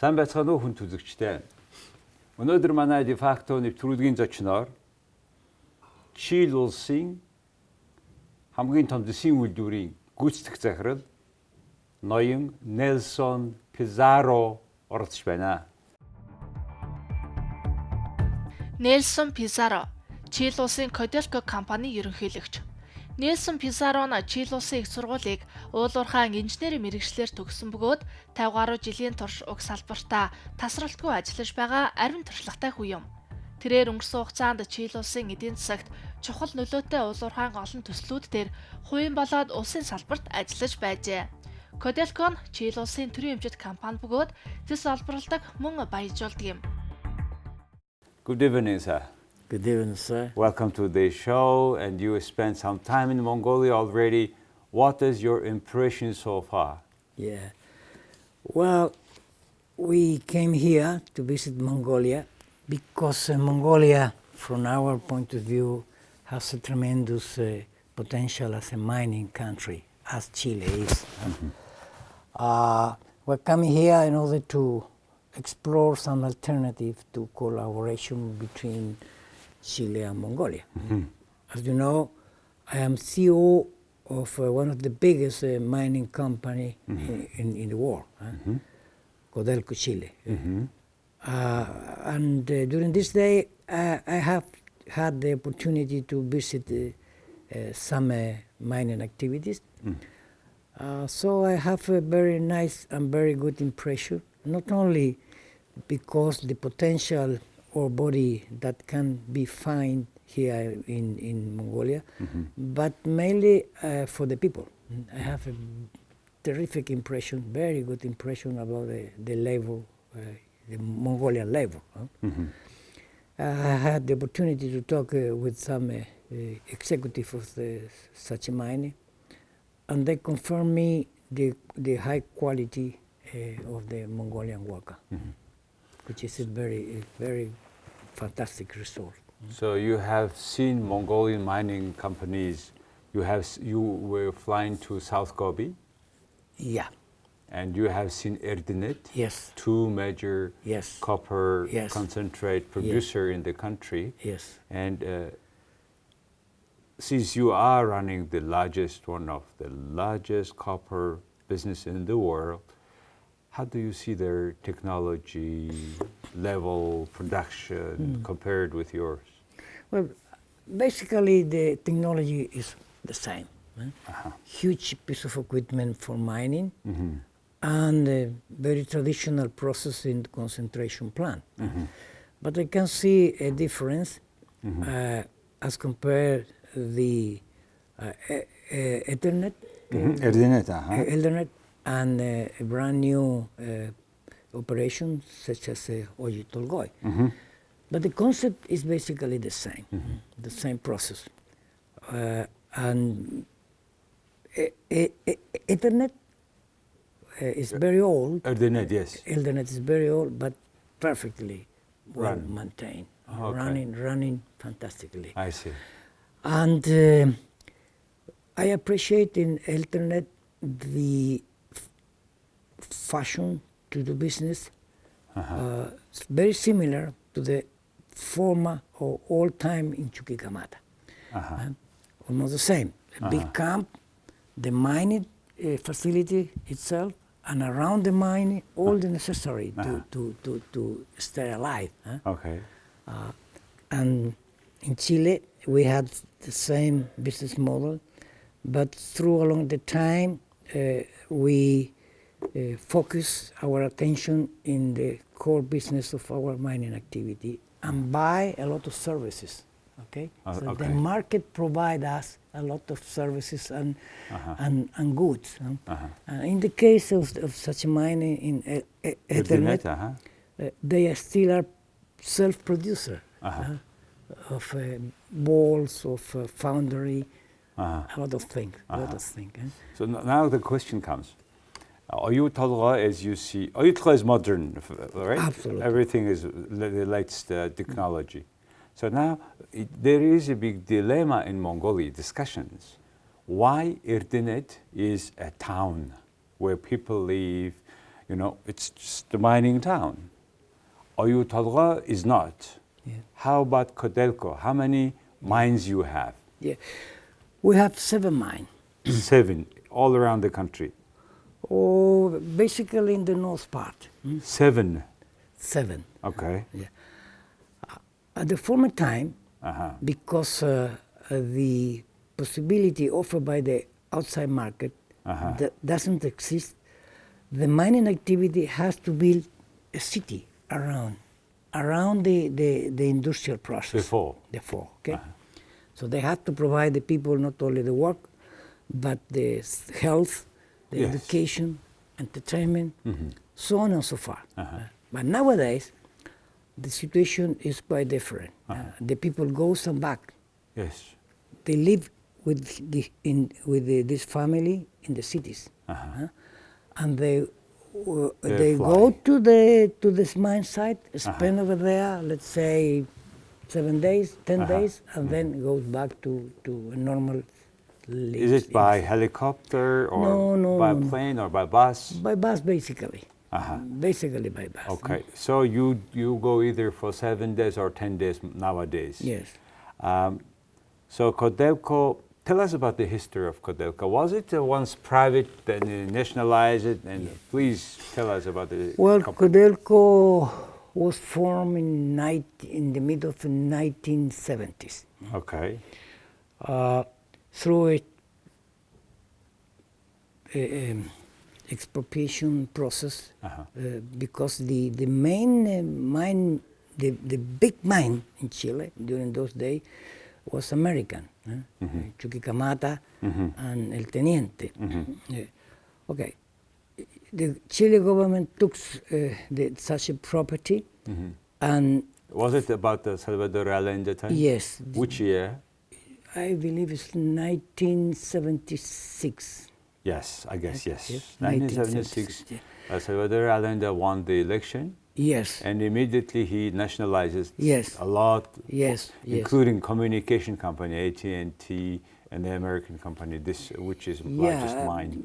Сайн байцгаана уу хүн түзэгчтэй. Өнөөдөр манай de facto нэвтрүүлгийн зочноор Чили улсын хамгийн том дэсийн үйлдвэрийн гүйцэтгэх захирал ноён Нельсон Пизарро оролцож байна. Нельсон Пизарро, Чили улсын Коделко компанийн ерөнхийлөгч. Нельсон Пизарро нь Чили улсын их сургуулийг уулуурхаан инженерийн мэргэжлээр төгссөн бөгөөд 50 гаруй жилийн турш уг салбартаа тасралтгүй ажиллаж байгаа ариун туршлагатай хүн юм. Тэрээр өнгөрсөн хугацаанд Чили улсын эдийн засагт чухал нөлөөтэй уулуурхаан олон төслүүд дээр хувийн болоод улсын салбарт ажиллаж байжээ. Коделко нь Чили улсын төрийн хэмжээт компани бөгөөд зэс олборлдог мөн баяжуулдаг юм. Good evening, sir. Good evening, sir. Welcome to the show, and you spent some time in Mongolia already. What is your impression so far? Yeah. Well, we came here to visit Mongolia because Mongolia, from our point of view, has a tremendous potential as a mining country, as Chile is. We're coming here in order to explore some alternative to collaboration between Chile and Mongolia. As you know, I am CEO of one of the biggest mining company in the world, Codelco, Chile. And during this day, I have had the opportunity to visit some mining activities. So I have a very nice and very good impression, not only because the potential ore body that can be found here in Mongolia, but mainly for the people. I have a terrific impression, very good impression about the level, the Mongolian level. I had the opportunity to talk with some executive of such a mining, and they confirmed me the high quality of the Mongolian worker, which is a very fantastic result. So you have seen Mongolian mining companies. You were flying to South Gobi. Yeah. And you have seen Erdenet. Yes. Two major copper concentrate producer in the country. Yes. And since you are running one of the largest copper business in the world, how do you see their technology level, production compared with yours? Well, basically the technology is the same. Huge piece of equipment for mining and a very traditional process in the concentration plant. But I can see a difference as compared the Ethernet. Ethernet and a brand new operation such as Oji Tolgoi. But the concept is basically the same, the same process. And Ethernet is very old. Ethernet, yes. Ethernet is very old, but perfectly well maintained, running fantastically. I see. And I appreciate in Ethernet the fashion to do business, very similar to the former or old time in Chuquicamata. Almost the same. A big camp, the mining facility itself, and around the mining, all the necessary to stay alive. Okay. And in Chile, we had the same business model, but through along the time, we focus our attention in the core business of our mining activity and buy a lot of services. Okay, so the market provide us a lot of services and goods. In the case of such mining in Ethernet, they are still are self-producer of balls, of foundry, a lot of things. So now the question comes. Oyu Tolgoi, as you see, Oyu Tolgoi is modern, right? Absolutely. Everything is the latest technology. So now there is a big dilemma in Mongolia discussions. Why Erdenet is a town where people live, you know, it's just a mining town. Oyu-Tolga is not. Yeah. How about Codelco? How many mines you have? Yeah. We have 7 mines. 7, all around the country. Oh, basically in the north part. 7. 7. Okay. Yeah. At the former time, Uh-huh. because the possibility offered by the outside market that doesn't exist, the mining activity has to build a city around the industrial process. Before, okay? So they have to provide the people not only the work, but the health, the Yes. education, entertainment, so on and so forth. But nowadays, the situation is quite different. The people goes and back. Yes. They live with this family in the cities, and they go to this mine site, spend over there, let's say 7 days, 10 days, and then goes back to a normal. Is it by helicopter or by plane or by bus? By bus, basically. Basically by bus. Okay, so you go either for 7 days or 10 days nowadays. Yes. So Codelco, tell us about the history of Codelco. Was it once private, then nationalized it? And please tell us about the Well, company. Codelco was formed in the middle of the 1970s. Okay. Through a expropriation process, because the main mine, the big mine in Chile during those days was American, Chuquicamata and El Teniente. Okay, the Chile government took such a property, and was it about the Salvador Allende time? yes. Which year? I believe it's 1976. Yes, I guess, yes. Yes, 1976, Salvador Allende won the election. Yes. And immediately he nationalizes Yes. a lot, Yes. including communication company, AT&T, and the American company, which is largest mine.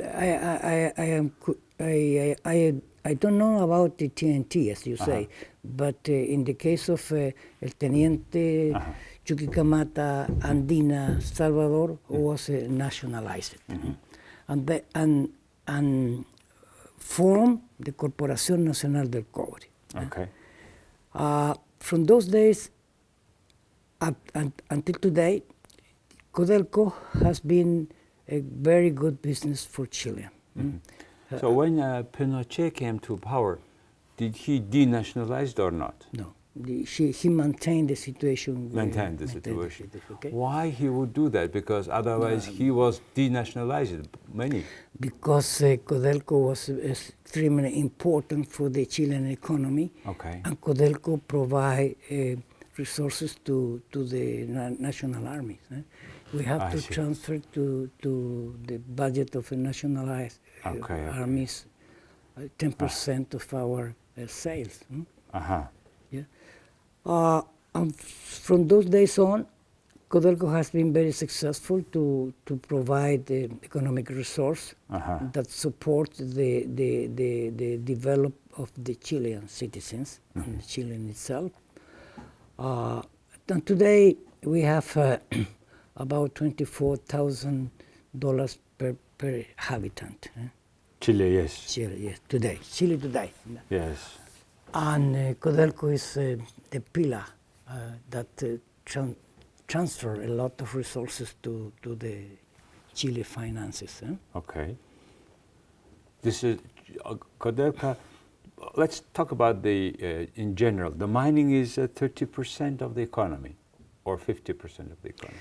I don't know about the TNT, as you say, but in the case of El Teniente, Chuquicamata, Andina, Salvador was nationalized, and formed the Corporación Nacional del Cobre. Okay. From those days until today, Codelco has been a very good business for Chile. So when Pinochet came to power, did he denationalize or not? No, he maintained the situation. Maintained the situation. Okay? Why he would do that? Because otherwise he was denationalized, many. Because Codelco was extremely important for the Chilean economy. Okay. And Codelco provide resources to the national armies. We have to transfer to the budget of the nationalized armies 10% of our sales. Yeah. And from those days on, Codelco has been very successful to provide the economic resource that supports the development of the Chilean citizens and Chile itself. And today we have about $24,000 per habitant. Chile, yes. Chile, yes, today. Chile today. Yes. And Codelco is the pillar that transfer a lot of resources to the Chile finances. Okay. This is Codelco. Let's talk about in general. The mining is 30% of the economy, or 50% of the economy.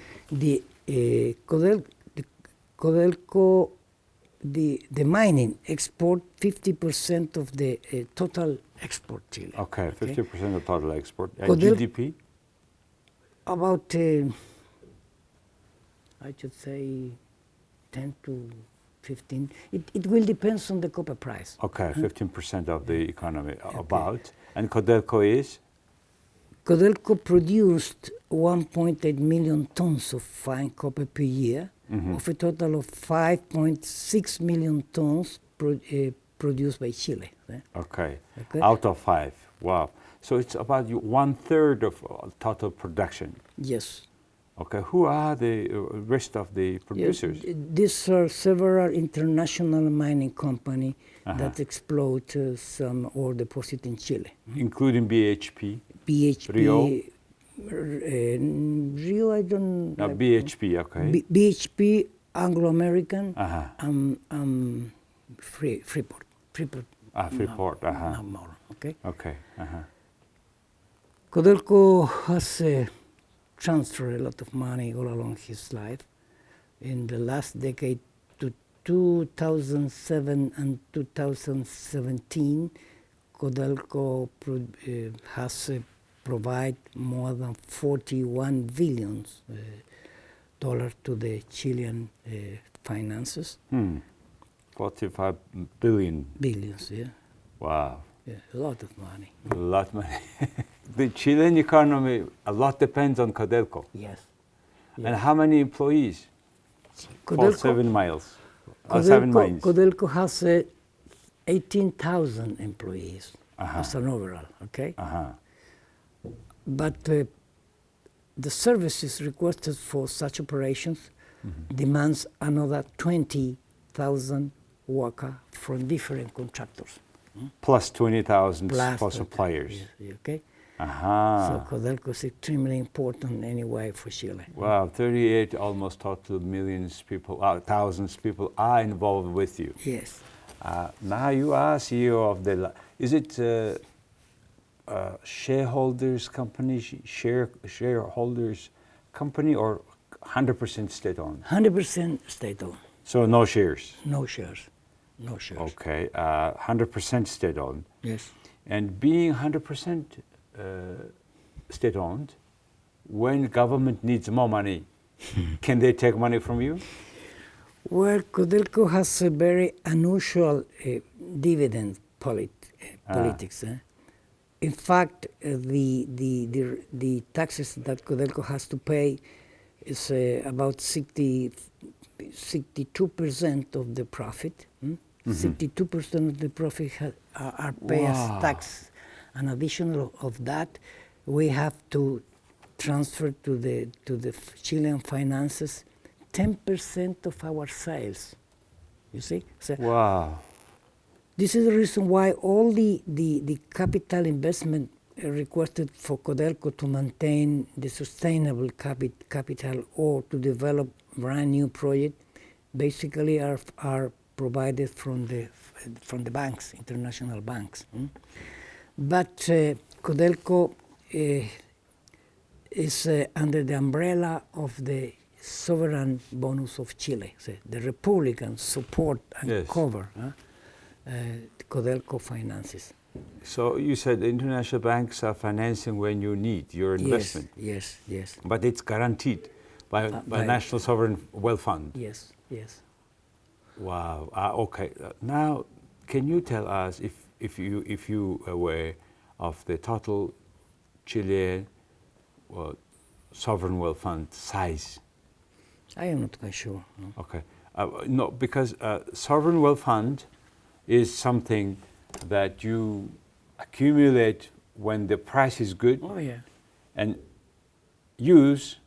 Codelco, the mining export 50% of the total export Chile. Okay, 50% of total export. And GDP? About, I should say, 10 to 15. It will depend on the copper price. Okay, 15% of the economy, about. And Codelco is? Codelco produced 1.8 million tons of fine copper per year, of a total of 5.6 million tons produced by Chile. Okay. Okay. Out of 5. Wow. So it's about 1/3 of total production. Yes. Okay. Who are the rest of the producers? These are several international mining company that exploit some ore deposit in Chile. Including BHP? BHP, Rio? Rio, I don't. No, BHP, okay. BHP, Anglo American, Freeport. Freeport, No more. Okay. Okay. Codelco has transferred a lot of money all along his life. In the last decade, to 2007 and 2017, Codelco has provide more than $41 billion to the Chilean finances. 45 billion. Billions, yeah. Wow. Yeah, a lot of money. A lot of money. The Chilean economy, a lot depends on Codelco. Yes. And how many employees? For 7 miles. 7 mines. Codelco has 18,000 employees as an overall, okay? But the services requested for such operations demands another 20,000 workers from different contractors. Plus 20,000 Plus for suppliers. Yes, okay? Aha. So Codelco is extremely important anyway for Chile. Wow, 38 almost total millions people, thousands people are involved with you. Yes. Now you are CEO of the, is it shareholders company, shareholders company or 100% state owned? 100% state owned. So no shares? No shares. No shares. Okay, 100% state owned. Yes. And being 100% state owned, when government needs more money, can they take money from you? Well, Codelco has a very unusual dividend politics. In fact, the taxes that Codelco has to pay is about 62% of the profit. 62% of the profit are paid as tax. An additional of that, we have to transfer to the Chilean finances 10% of our sales. You see? So Wow. this is the reason why all the capital investment requested for Codelco to maintain the sustainable capital or to develop brand new project basically are provided from the banks, international banks. But Codelco is under the umbrella of the sovereign bonus of Chile. So the Republicans support and cover Codelco finances. So you said the international banks are financing when you need your investment. Yes. But it's guaranteed by National Sovereign Wealth Fund. Yes. Wow. Okay. Now, can you tell us if you are aware of the total Chilean sovereign wealth fund size? I am not quite sure. No. Okay. No, because sovereign wealth fund is something that you accumulate when the price is good. Oh yeah. And use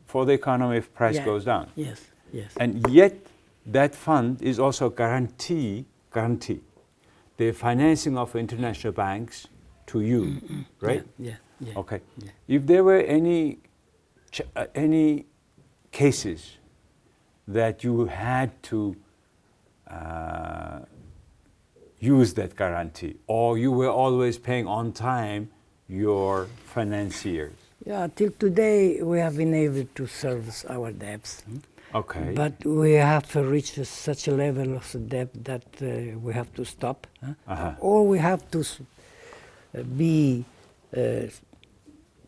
for the economy if price goes down. Yes. And yet that fund is also guarantee the financing of international banks to you, right? Yeah. Okay. Yeah. If there were any cases that you had to use that guarantee, or you were always paying on time your financiers? Yeah, till today we have been able to service our debts. Okay. But we have reached such a level of debt that we have to stop. Or we have to be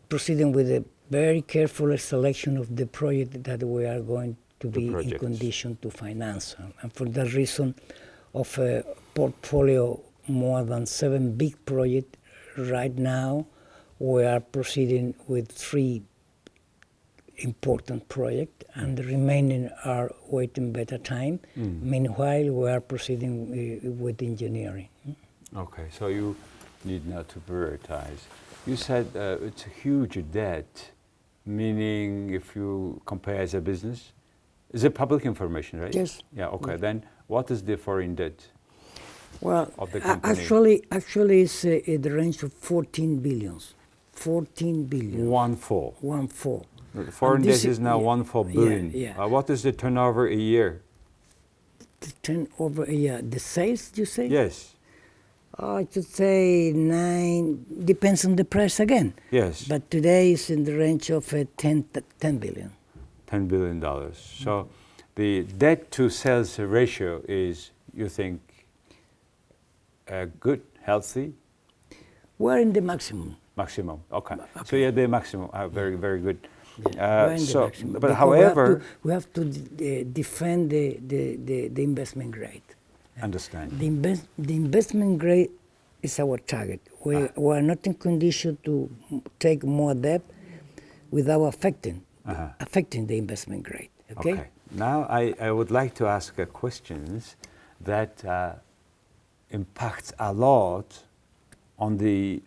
proceeding with a very careful selection of the project that we are going to be in condition to finance. And for that reason, of a portfolio more than 7 big projects right now, we are proceeding with 3 important projects, and the remaining are waiting better time. Meanwhile, we are proceeding with engineering. Okay, so you need now to prioritize. You said it's a huge debt, meaning if you compare as a business, is it public information, right? Yes. Yeah, okay. Then what is the foreign debt? Well, Of the company. actually, it's in the range of 14 billions. 14 billion. 1.4. 1.4. The foreign And this debt is now yeah, 1.4 billion. Yeah. What is the turnover a year? The turnover a year. The sales, you say? Yes. I should say 9. Depends on the price again. Yes. But today it's in the range of 10 billion. $10 billion. So the debt to sales ratio is, you think, good, healthy? We're in the maximum. Maximum. Okay. So Okay. yeah, the maximum. Very, very good. We're in the maximum. But Because however, we have to defend the investment grade. understand. The investment grade is our target. We are not in condition to take more debt without affecting the investment grade. Okay? Now I would like to ask questions that impacts a lot on the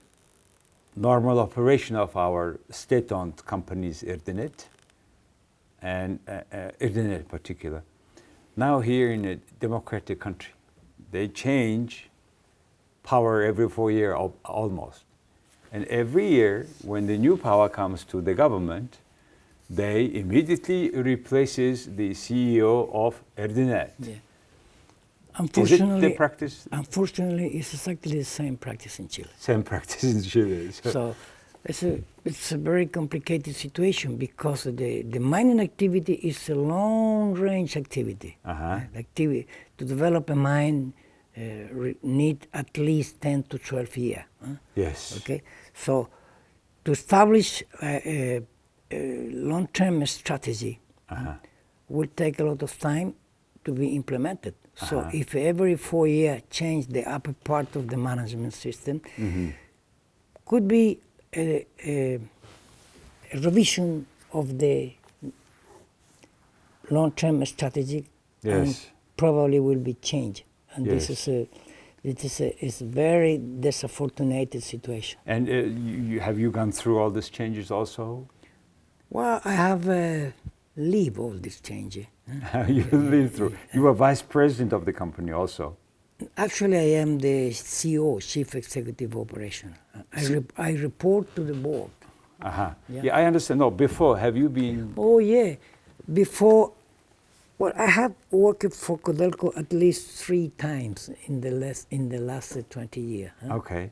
normal operation of our state-owned companies, Erdenet, and Erdenet in particular. Now here in a democratic country, they change power every 4 years almost. And every year, when the new power comes to the government, they immediately replaces the CEO of Erdenet. Yeah. Is it the practice? Unfortunately, it's exactly the same practice in Chile. Same practice in Chile. So it's a very complicated situation because the mining activity is a long-range activity. Activity to develop a mine need at least 10 to 12 years. Yes. Okay. So to establish a long-term strategy will take a lot of time to be implemented. So if every 4 years change the upper part of the management system, could be a revision of the long-term strategy, and probably will be changed. And this is a very disafortunate situation. And have you gone through all these changes also? Well, I have lived all these changes. You've been through. You were vice president of the company also. Actually, I am the CEO, Chief Executive Operation. I report to the board. Yeah, I understand. No, before, have you been? Oh, yeah. Before, well, I have worked for Codelco at least 3 times in the last 20 years. Okay.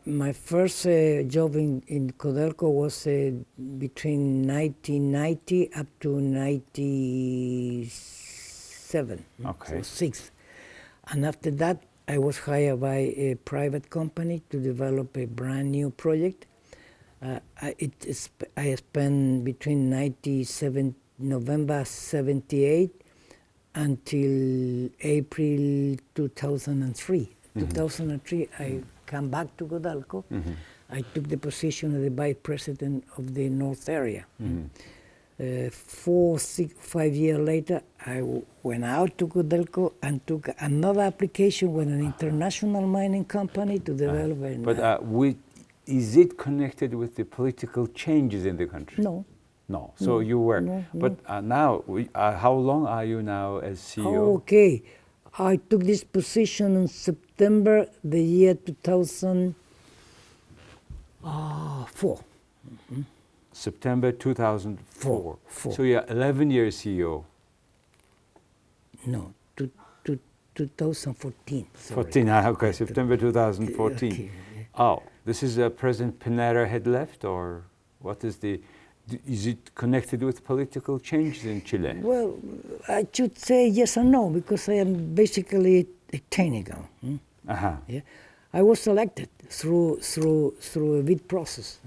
My first job in Codelco was between 1990 up to 97. Okay. So 6. And after that, I was hired by a private company to develop a brand new project. I spent between November 78 until April 2003. 2003, I come back to Codelco. I took the position of the vice president of the North area. 5 years later, I went out to Codelco and took another application with an international mining company to develop But is it connected with the political changes in the country? No. No. So you were. No. But now, how long are you now as CEO? Okay. I took this position in September the year 2004. September 2004. Four. So you're 11 years CEO. No, 2014. Sorry. 14, okay, September 2014. Okay. Oh, this is President Pinera had left, or what is is it connected with political changes in Chile? Well, I should say yes and no, because I am basically a technical. Yeah. I was selected through a bid process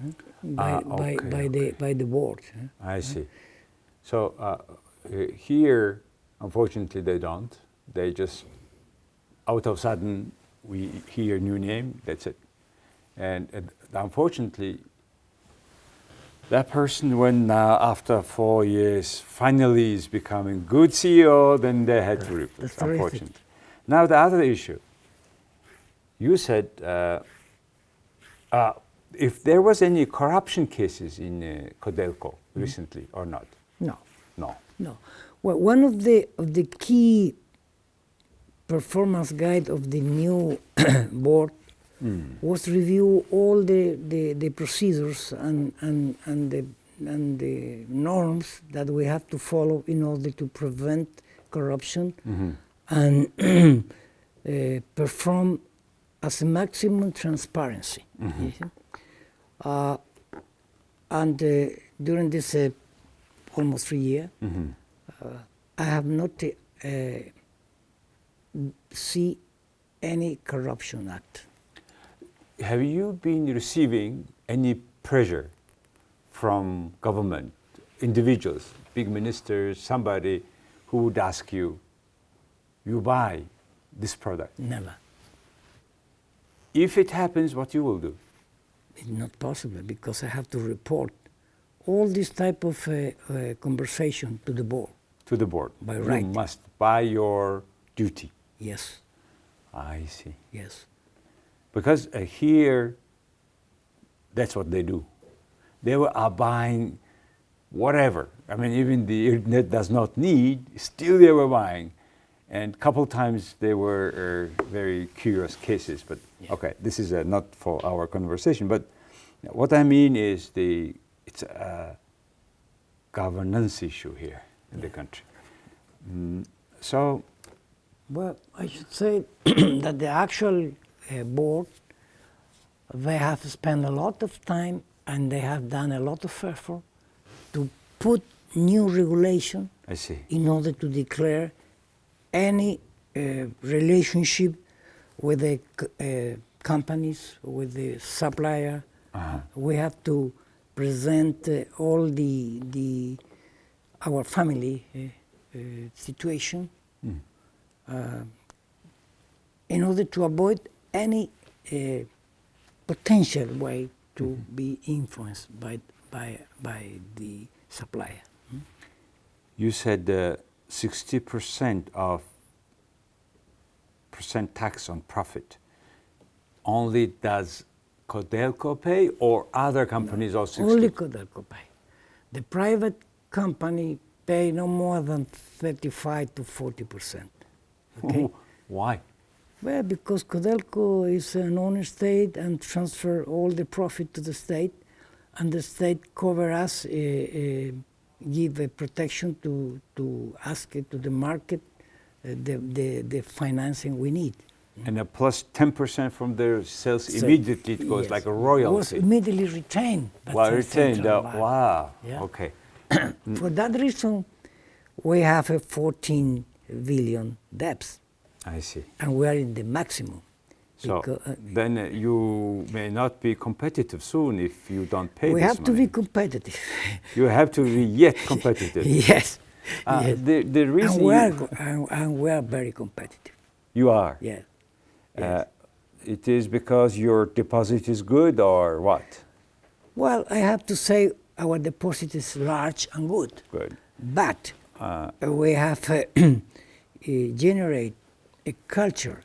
by the board. I see. So here, unfortunately, they don't. They just, out of sudden, we hear new name. That's it. And unfortunately, that person, when after 4 years finally is becoming good CEO, then they had to replace. Unfortunately. Now the other issue. You said if there was any corruption cases in Codelco recently or not? No. No. No. Well, one of the key performance guide of the new board was review all the procedures and the norms that we have to follow in order to prevent corruption and perform as a maximum transparency. You see? And during this almost 3 years, I have not see any corruption act. Have you been receiving any pressure from government, individuals, big ministers, somebody who would ask you, you buy this product? Never. If it happens, what you will do? It's not possible because I have to report all this type of conversation to the board. To the board. By You right. must, by your duty. Yes, I see. yes. Because here, that's what they do. They are buying whatever. I mean, even the internet does not need, still they were buying. And a couple times they were very curious cases, but okay, this is not for our conversation. But what I mean is it's a governance issue here in the country. So, Well, I should say that the actual board, they have spent a lot of time and they have done a lot of effort to put new regulation I see. in order to declare any relationship with the companies, with the supplier. We have to present all our family situation in order to avoid any potential way to be influenced by the supplier. You said 60% of percent tax on profit. Only does Codelco pay or other companies also? Only Codelco pay. The private company pay no more than 35 to 40%. Okay? Why? Well, because Codelco is an owner state and transfer all the profit to the state, and the state cover us, give a protection to ask it to the market the financing we need. And a plus 10% from their sales So, immediately it goes yes, like a was royalty. immediately retained. by Well, the retained. central bank. Wow. Yeah. Okay. For that reason, we have a 14 billion debts, I see. and we are in the maximum. So Because, then you may not be competitive soon if you don't pay we this have to money. be competitive. You have to be yet competitive. Yes. Yes. The reason And we are very competitive. you are. Yeah. Yes. It is because your deposit is good or what? Well, I have to say our deposit is large and good. Good. But we have generate a culture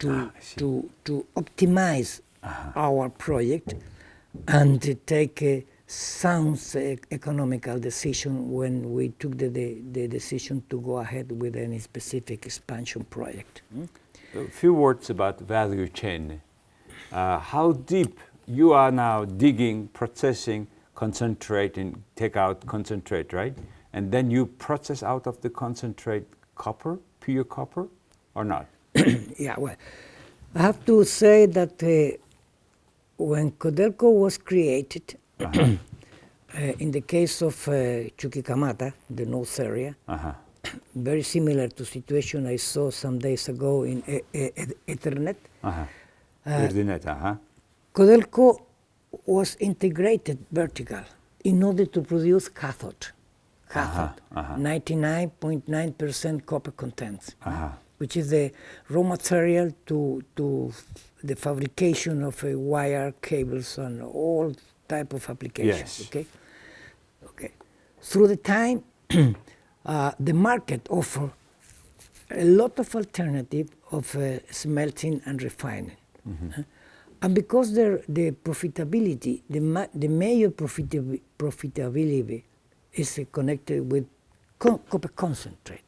I see. to optimize our project and to take a sound economical decision when we took the decision to go ahead with any specific expansion project. A few words about value chain. How deep you are now digging, processing, concentrate, and take out concentrate, right? And then you process out of the concentrate copper, pure copper, or not? Yeah, well, I have to say that when Codelco was created, in the case of Chuquicamata, the north area, very similar to situation I saw some days ago in Ethernet, Codelco was integrated vertical in order to produce cathode. 99.9% copper content, which is the raw material to the fabrication of wire, cables, and all type of applications. Yes. Okay. Okay. Through the time, the market offer a lot of alternative of smelting and refining. And because the profitability, the major profitability is connected with copper concentrate.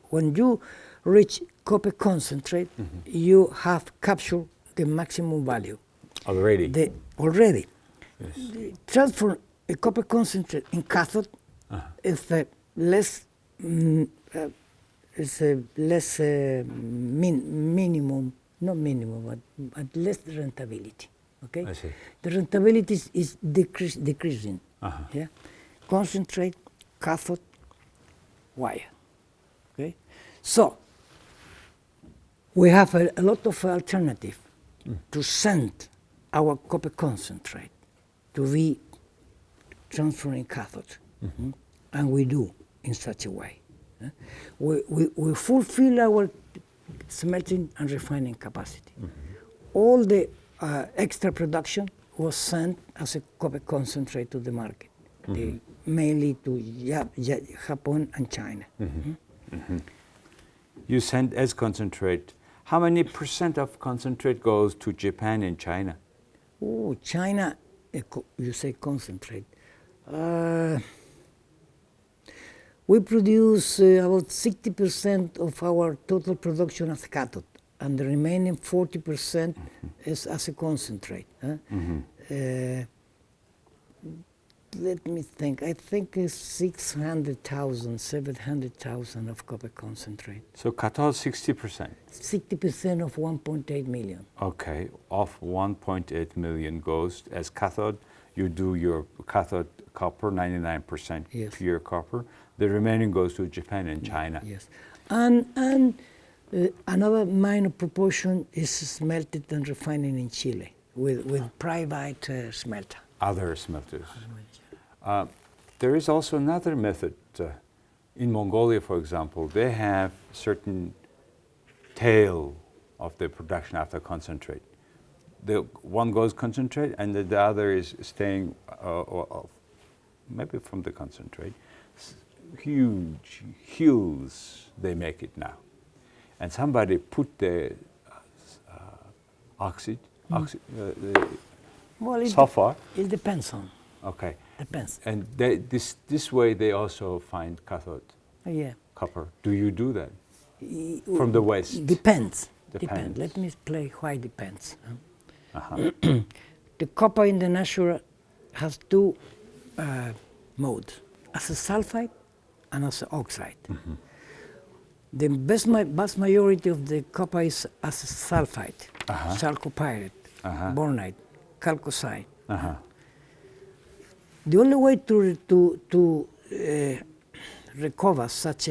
When you reach copper concentrate, you have captured the maximum value. Already? Already. Yes. The transfer a copper concentrate in cathode is less minimum, not minimum, but less rentability. Okay. I see. The rentability is decreasing. Yeah. Concentrate, cathode, wire. Okay. So we have a lot of alternative to send our copper concentrate to be transferring cathode, and we do in such a way. We fulfill our smelting and refining capacity. All the extra production was sent as a copper concentrate to the market, mainly to Japan and China. You send as concentrate. How many % of concentrate goes to Japan and China? Oh, China, you say concentrate. We produce about 60% of our total production as cathode, and the remaining 40% is as a concentrate. Let me think. I think it's 600,000, 700,000 of copper concentrate. So cathode 60%. 60% of 1.8 million. Okay, of 1.8 million goes as cathode. You do your cathode copper, 99% Yes. pure copper. The remaining goes to Japan and China. Yes, and another minor proportion is smelted and refining in Chile with private smelter. Other smelters. There is also another method. In Mongolia, for example, they have certain tail of the production after concentrate. The one goes concentrate, and the other is staying, maybe from the concentrate. Huge hills they make it now, and somebody put the Well, sulfur. It depends on. Okay. Depends. And this way they also find cathode Yeah. copper. Do you do that from the west? Depends. Depends. Let me play why depends. The copper in the natural has two modes, as a sulfide and as an oxide. The vast majority of the copper is as a sulfide, chalcopyrite, bornite, chalcocite. The only way to recover such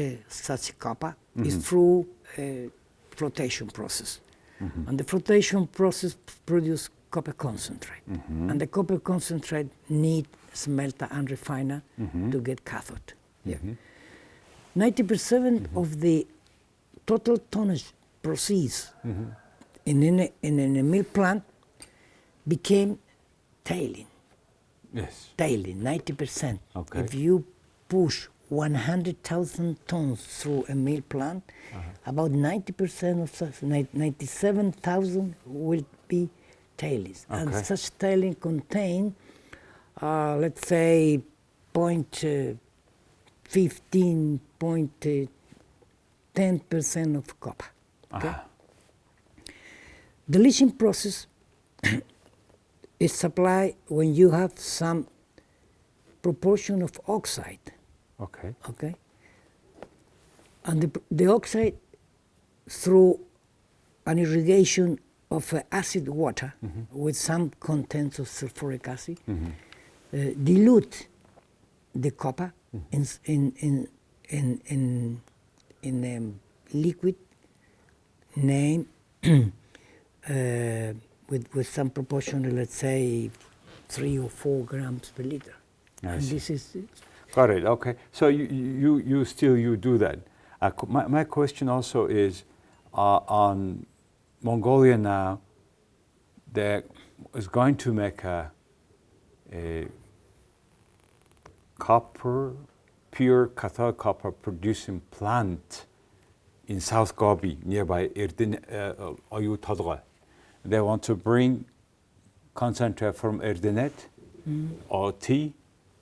copper is through a flotation process. And the flotation process produces copper concentrate. And the copper concentrate need smelter and refiner to get cathode. 90% of the total tonnage proceeds in a mill plant became tailing. Yes. Tailing, 90%. Okay. If you push 100,000 tons through a mill plant, about 90% of such, 97,000 will be tailings. And Okay. such tailing contain, let's say, 10% of copper. Okay? The leaching process is supplied when you have some proportion of oxide. Okay. Okay, and the oxide, through an irrigation of acid water with some contents of sulfuric acid, dilute the copper in a liquid named with some proportion, let's say 3 or 4 grams per liter. And this is it. Got it. Okay. So you still do that. My question also is on Mongolia now. There is going to make a pure cathode copper producing plant in South Gobi, nearby Oyu Todgoi. they want to bring concentrate from Erdenet or tea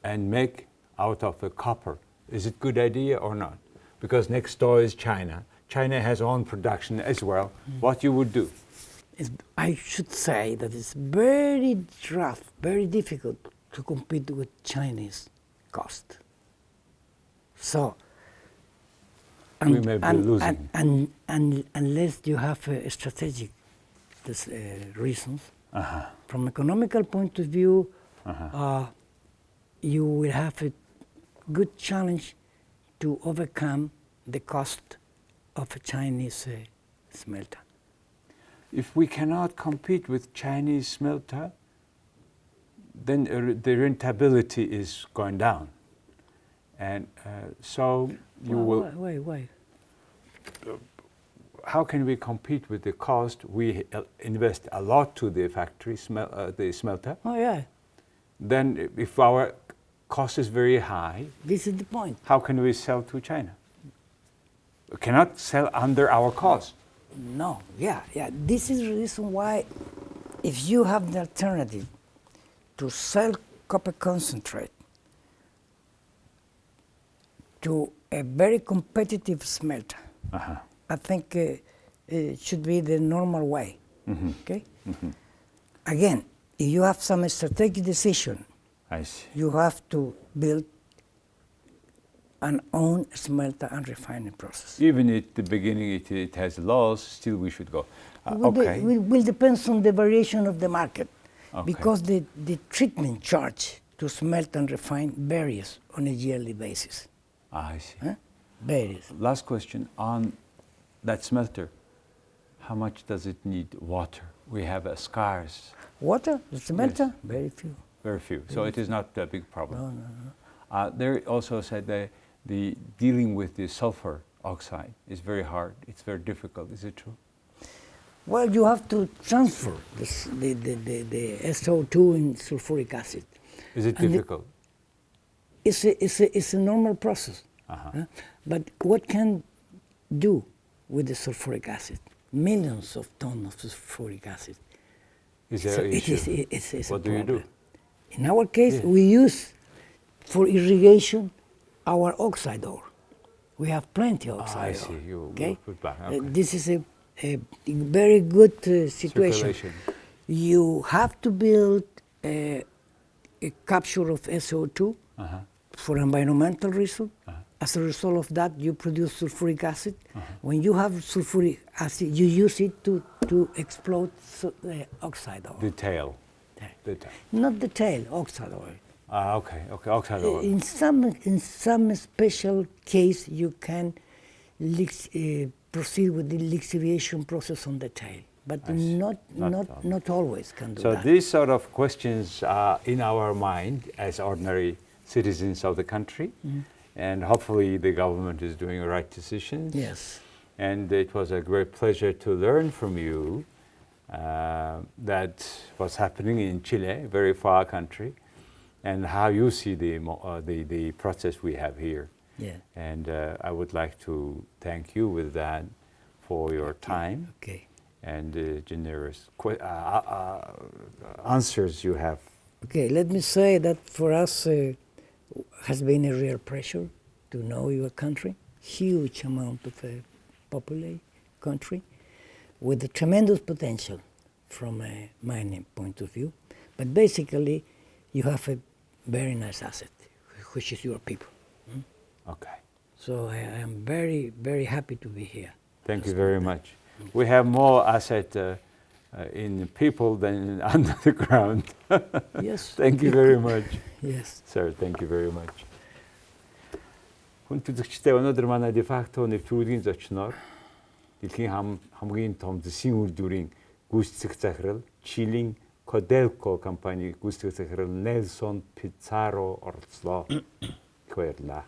and make out of a copper. Is it a good idea or not? Because next door is China. China has own production as well. What you would do? I should say that it's very rough, very difficult to compete with Chinese cost. So, We may be losing. Unless you have strategic reasons, from economical point of view, you will have a good challenge to overcome the cost of a Chinese smelter. If we cannot compete with Chinese smelter, then the rentability is going down. And so you will... Wait. How can we compete with the cost? We invest a lot to the factory, the smelter. Oh, yeah. Then if our cost is very high, This is the point. how can we sell to China? We cannot sell under our cost. No, yeah. This is the reason why, if you have the alternative to sell copper concentrate to a very competitive smelter, I think it should be the normal way. Okay. Again, if you have some strategic decision, I see. you have to build an own smelter and refining process. Even at the beginning it has loss, still we should go. Okay. Will depends on the variation of the market, Okay. because the treatment charge to smelt and refine varies on a yearly basis. I see. Varies. Last question on that smelter. How much does it need water? We have a scarce, Water, the smelter, Yes. very few. very few. So it is not a big problem. No. There also said that the dealing with the sulfur oxide is very hard. It's very difficult. Is it true? Well, you have to transfer the SO2 in sulfuric acid. Is it And difficult? It's a normal process. But what can do with the sulfuric acid? Millions of tons of sulfuric acid. Is So there an it issue? is What a do you do? problem. In our case, Yeah. we use for irrigation our oxide ore. We have plenty of oxide I see. ore. You Okay? put back. Okay. This is a very good situation. Circulation. You have to build a capture of SO2 for environmental reason. As a result of that, you produce sulfuric acid. When you have sulfuric acid, you use it to explode oxide ore. The tail. The tail. Not the tail, oxide ore. Okay. Oxide ore. In some special case, you can proceed with the lixiviation process on the tail, but I see. not always can do So that. these sort of questions are in our mind as ordinary citizens of the country, and hopefully the government is doing the right decisions. Yes. And it was a great pleasure to learn from you that what's happening in Chile, a very far country, and how you see the process we have here. Yeah. And I would like to thank you with that for your time Okay. and the generous answers you have. Okay. Let me say that for us has been a real pleasure to know your country. Huge amount of populated country with a tremendous potential from a mining point of view. But basically, you have a very nice asset, which is your people. Okay. So I am very, very happy to be here. Thank you very much. We have more asset in people than under the ground. Yes. Thank you very much. Yes. Sir, thank you very much. Хүн төлөвчтэй өнөөдөр манай дефакто нэвтрүүлгийн зочноор дэлхийн хамгийн том зэсийн үйлдвэрийн гүйцэтгэх захирал Чилийн Коделко компани гүйцэтгэх захирал Нельсон Пизарро оролцлоо. Их баярлалаа.